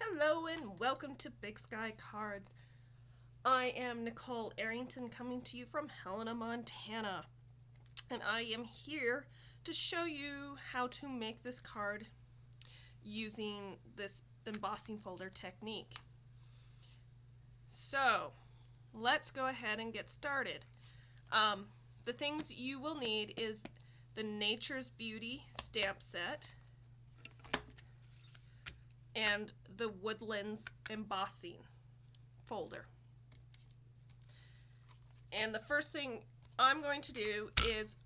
Hello and welcome to Big Sky Cards. I am Nicole Arrington coming to you from Helena, Montana. And I am here to show you how to make this card using this embossing folder technique. So, let's go ahead and get started. The things you will need is the Nature's Beauty stamp set and the Woodlands Embossing folder. And the first thing I'm going to do is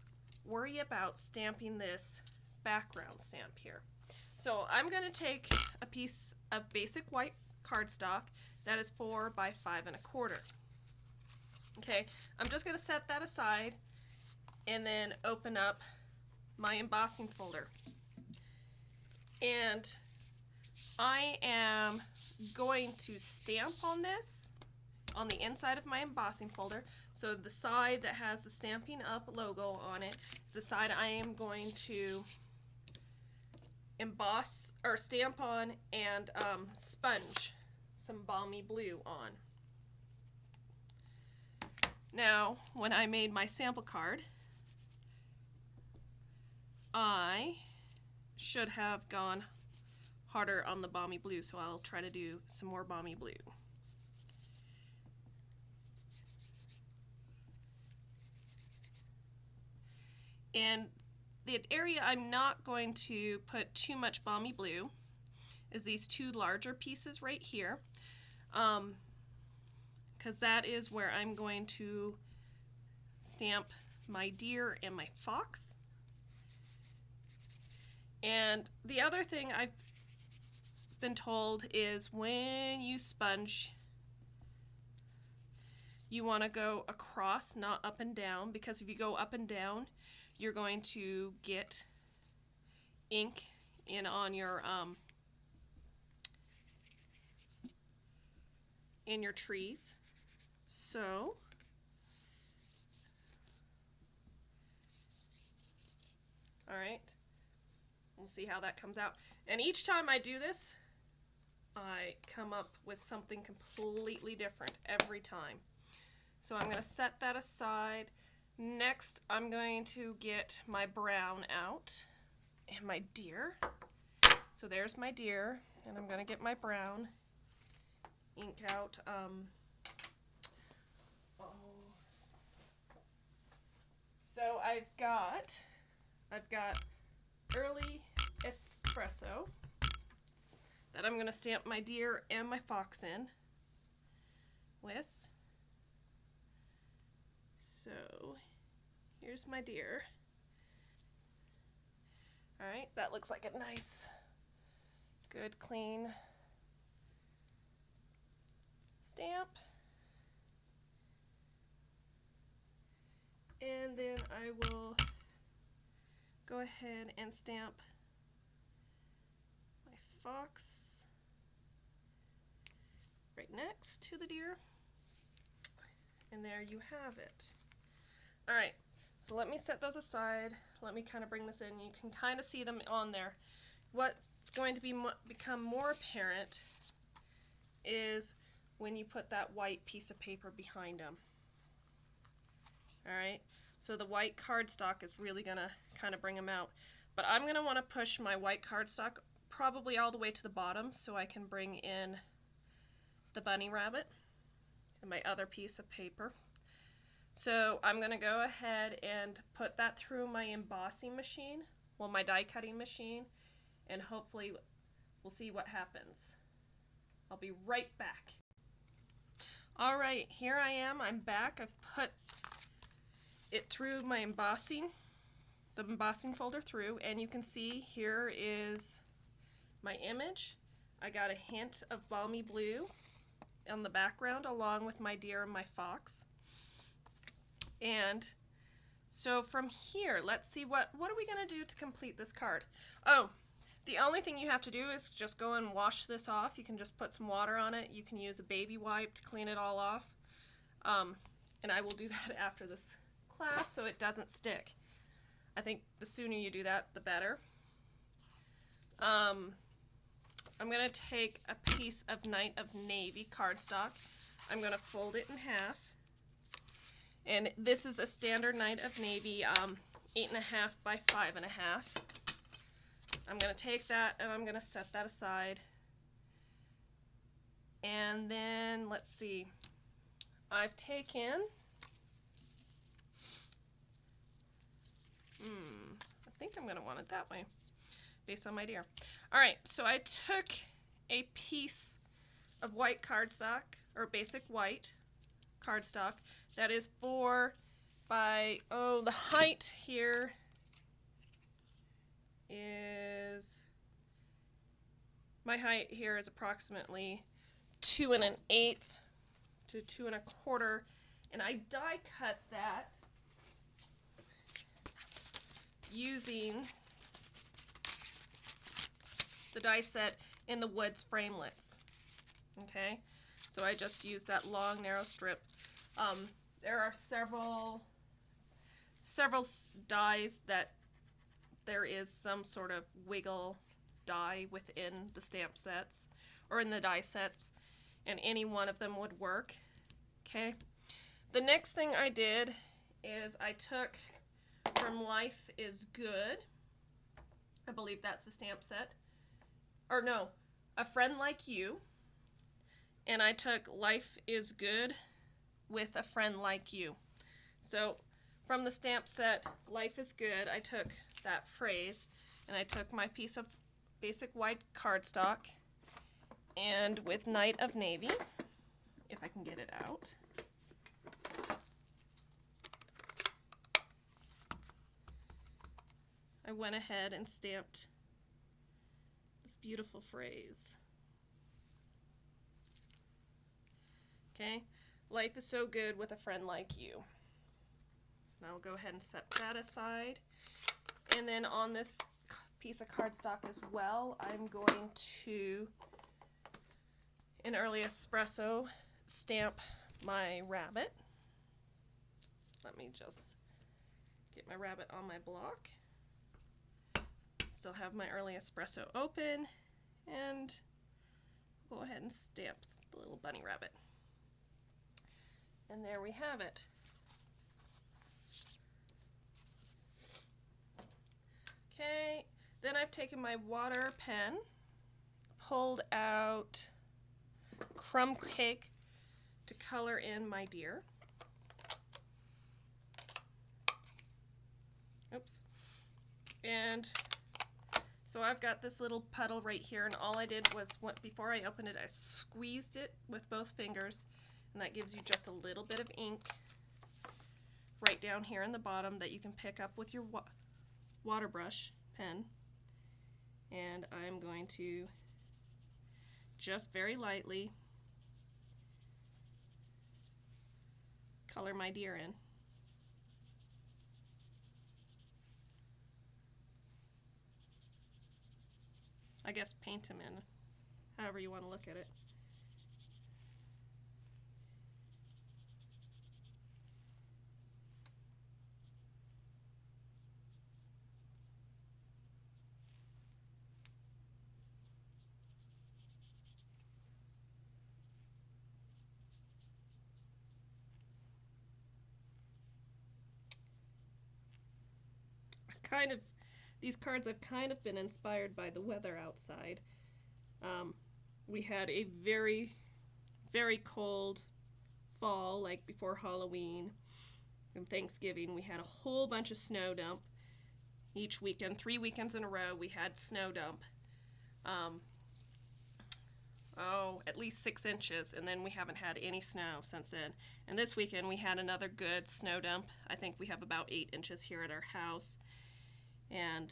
worry about stamping this background stamp here. So I'm going to take a piece of basic white cardstock that is 4 by 5 1/4. Okay, I'm just going to set that aside and then open up my embossing folder. And I am going to stamp on this on the inside of my embossing folder. So the side that has the Stampin' Up logo on it is the side I am going to emboss or stamp on and sponge some Balmy Blue on. Now, when I made my sample card, I should have gone harder on the Balmy Blue, so I'll try to do some more Balmy Blue. And the area I'm not going to put too much Balmy Blue is these two larger pieces right here, because that is where I'm going to stamp my deer and my fox. And the other thing I've been told is when you sponge, you want to go across, not up and down, because if you go up and down, you're going to get ink in on your in your trees. So all right, we'll see how that comes out. And each time I do this, I come up with something completely different every time. So I'm going to set that aside. Next, I'm going to get my brown out and my deer. So there's my deer, and I'm going to get my brown ink out. So I've got early espresso that I'm going to stamp my deer and my fox in with. So here's my deer. Alright, that looks like a nice, good, clean stamp. And then I will go ahead and stamp my fox right next to the deer. And there you have it. Alright, so let me set those aside. Let me kind of bring this in. You can kind of see them on there. What's going to become more apparent is when you put that white piece of paper behind them. Alright, so the white cardstock is really going to kind of bring them out. But I'm going to want to push my white cardstock probably all the way to the bottom so I can bring in the bunny rabbit and my other piece of paper. So I'm going to go ahead and put that through my embossing machine, well, my die cutting machine, and hopefully we'll see what happens. I'll be right back. Alright, here I am. I'm back. I've put it through my embossing, the embossing folder through, and you can see here is my image. I got a hint of Balmy Blue on the background along with my deer and my fox. And so from here, let's see what are we going to do to complete this card. Oh, the only thing you have to do is just go and wash this off. You can just put some water on it. You can use a baby wipe to clean it all off. And I will do that after this class so it doesn't stick. I think the sooner you do that, the better. I'm going to take a piece of Night of Navy cardstock. I'm going to fold it in half. And this is a standard Night of Navy 8.5 by 5.5. I'm going to take that and I'm going to set that aside. And then, let's see, I've taken, I think I'm going to want it that way, based on my deer. Alright, so I took a piece of white cardstock, or basic white cardstock, that is 4 by, the height here is, my height here is approximately 2 1/8 to 2 1/4, and I die cut that using the die set in the Woods framelits. Okay, so I just used that long narrow strip. There are several dies that there is some sort of wiggle die within the stamp sets or in the die sets, and any one of them would work. Okay, the next thing I did is I took from Life is Good, I believe that's the stamp set, or no, A Friend Like You, and I took Life is Good with A Friend Like You. So from the stamp set Life is Good, I took that phrase and I took my piece of basic white cardstock, and with Night of Navy, if I can get it out, I went ahead and stamped this beautiful phrase. Okay, life is so good with a friend like you. Now I'll go ahead and set that aside. And then on this piece of cardstock as well, I'm going to, in Early Espresso, stamp my rabbit. Let me just get my rabbit on my block. Still have my Early Espresso open, and go ahead and stamp the little bunny rabbit. And there we have it. Okay, then I've taken my water pen, pulled out Crumb Cake to color in my deer. Oops. And so I've got this little puddle right here, and all I did was, before I opened it, I squeezed it with both fingers, and that gives you just a little bit of ink right down here in the bottom that you can pick up with your water brush pen. And I'm going to just very lightly color my deer in. I guess paint him in, however you want to look at it. These cards have kind of been inspired by the weather outside. We had a very, very cold fall, like before Halloween and Thanksgiving. We had a whole bunch of snow dump each weekend. 3 weekends in a row we had snow dump. At least 6 inches, and then we haven't had any snow since then. And this weekend we had another good snow dump. I think we have about 8 inches here at our house. And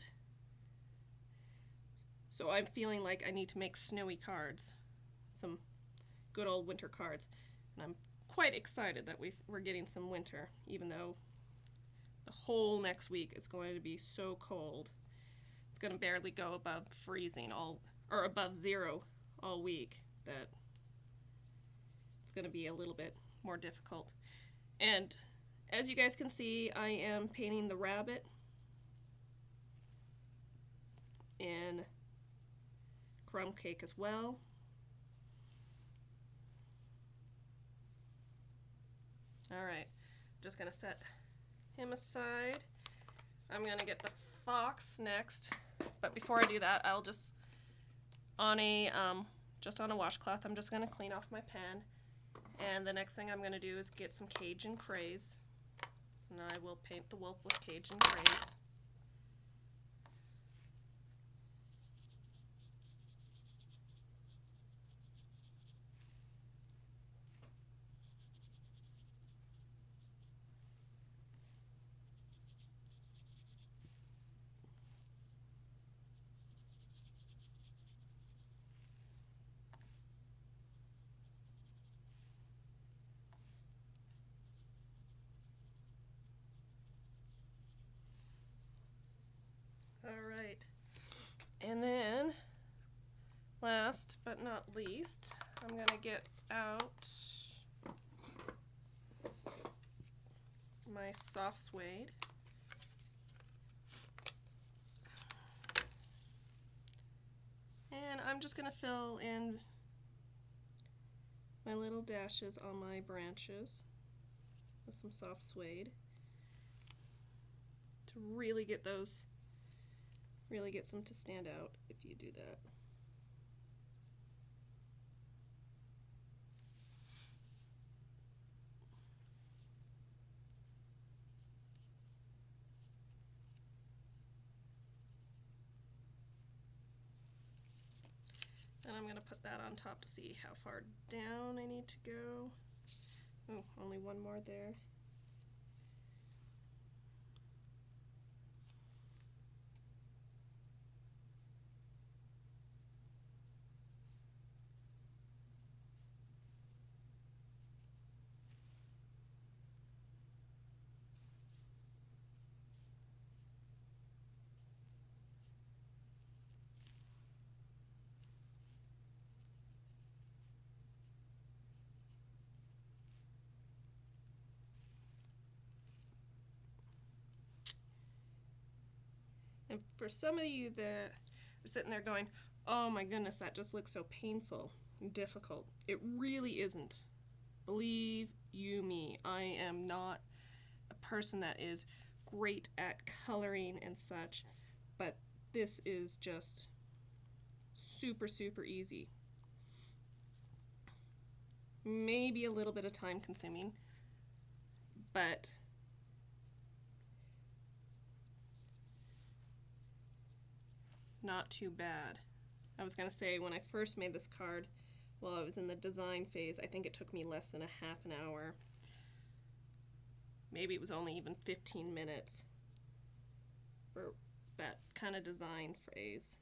so I'm feeling like I need to make snowy cards, some good old winter cards. And I'm quite excited that we're getting some winter, even though the whole next week is going to be so cold. It's going to barely go above freezing or above zero all week. That it's going to be a little bit more difficult. And as you guys can see, I am painting the rabbit in Crumb Cake as well. Alright, just going to set him aside. I'm going to get the fox next, but before I do that, I'll just on a washcloth, I'm just going to clean off my pen, and the next thing I'm going to do is get some Cajun Craze, and I will paint the wolf with Cajun Craze. Alright, and then last but not least, I'm going to get out my soft suede. And I'm just going to fill in my little dashes on my branches with some soft suede to really get them to stand out if you do that. And I'm going to put that on top to see how far down I need to go. Oh, only one more there. And for some of you that are sitting there going, oh my goodness, that just looks so painful and difficult, it really isn't. Believe you me, I am not a person that is great at coloring and such, but this is just super, super easy. Maybe a little bit of time consuming, but not too bad. I was going to say, when I first made this card, while I was in the design phase, I think it took me less than a half an hour. Maybe it was only even 15 minutes for that kind of design phase.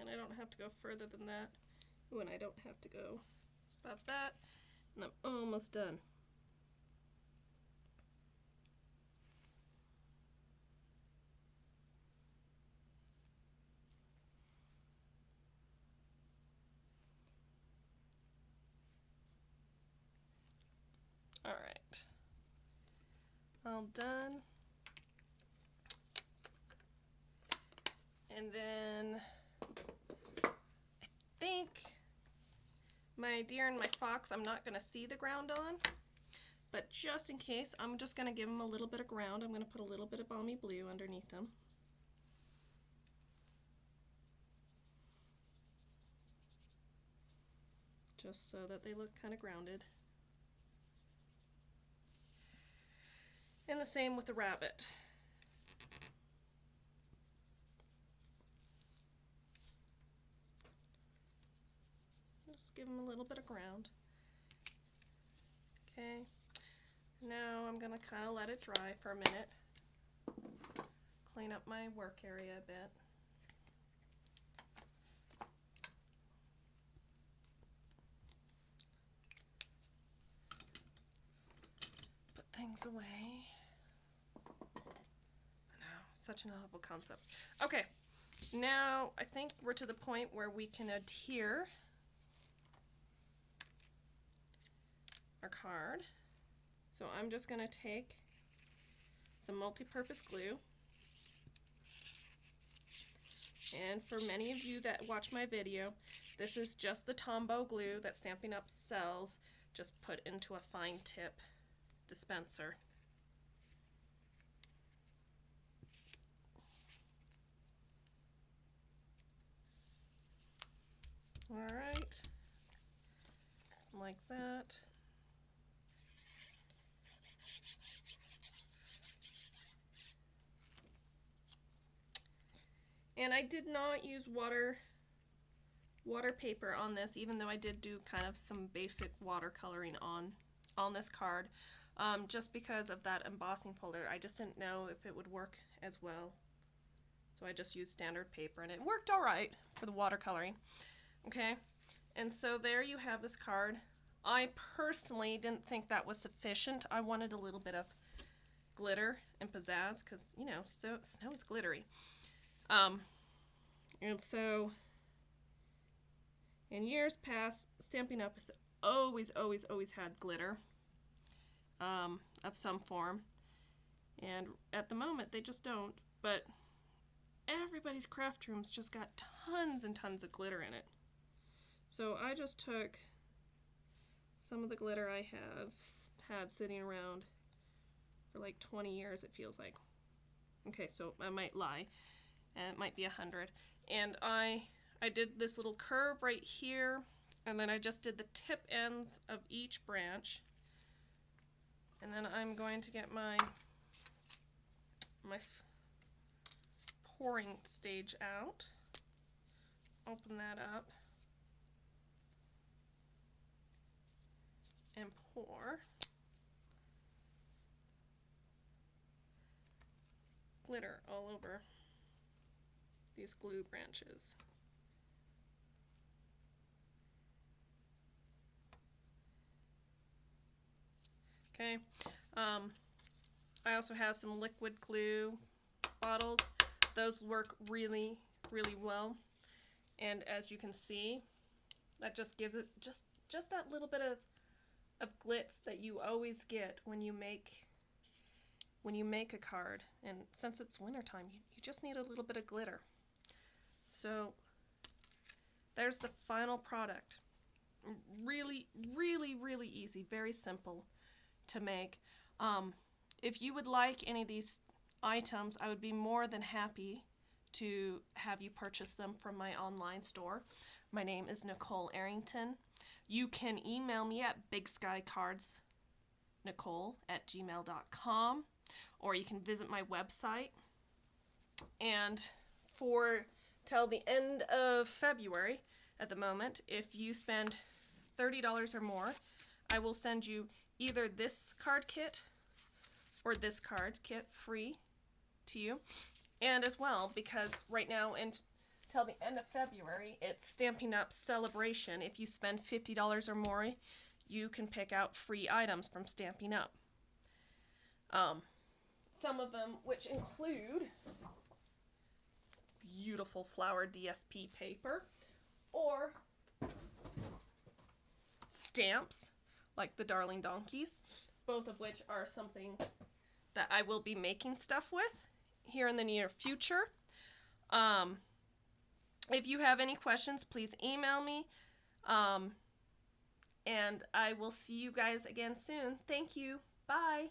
And I don't have to go further than that. Ooh, and I don't have to go about that. And I'm almost done. Alright. All done. And then I think my deer and my fox, I'm not going to see the ground on, but just in case, I'm just going to give them a little bit of ground. I'm going to put a little bit of Balmy Blue underneath them. Just so that they look kind of grounded. And the same with the rabbit. Just give them a little bit of ground. Okay, now I'm gonna kind of let it dry for a minute. Clean up my work area a bit. Put things away. No, such an awful concept. Okay, now I think we're to the point where we can adhere our card. So I'm just going to take some multi-purpose glue. And for many of you that watch my video, this is just the Tombow glue that Stampin' Up! Sells, just put into a fine tip dispenser. Alright, like that. And I did not use water paper on this, even though I did do kind of some basic watercoloring on this card, just because of that embossing folder. I just didn't know if it would work as well. So I just used standard paper, and it worked all right for the watercoloring. Okay, and so there you have this card. I personally didn't think that was sufficient. I wanted a little bit of glitter and pizzazz, because, you know, snow is glittery. And so in years past, Stampin' Up! Has always had glitter of some form, and at the moment they just don't, but everybody's craft room's just got tons and tons of glitter in it. So I just took some of the glitter I have had sitting around for like 20 years, it feels like. Okay, so I might lie, and it might be 100. And I did this little curve right here, and then I just did the tip ends of each branch. And then I'm going to get my pouring stage out. Open that up and pour glitter all over these glue branches. Okay, I also have some liquid glue bottles. Those work really well, and as you can see, that just gives it just that little bit of glitz that you always get when you make a card. And since it's wintertime, you just need a little bit of glitter. So there's the final product. Really easy, very simple to make. If you would like any of these items, I would be more than happy to have you purchase them from my online store. My name is Nicole Arrington. You can email me at bigskycardsnicole@gmail.com, or you can visit my website. And till the end of February, at the moment, if you spend $30 or more, I will send you either this card kit or this card kit free to you. And as well, because right now until the end of February, it's Stampin' Up! Celebration. If you spend $50 or more, you can pick out free items from Stampin' Up! Some of them, which include beautiful flower DSP paper, or stamps like the Darling Donkeys, both of which are something that I will be making stuff with here in the near future. If you have any questions, please email me, and I will see you guys again soon. Thank you. Bye.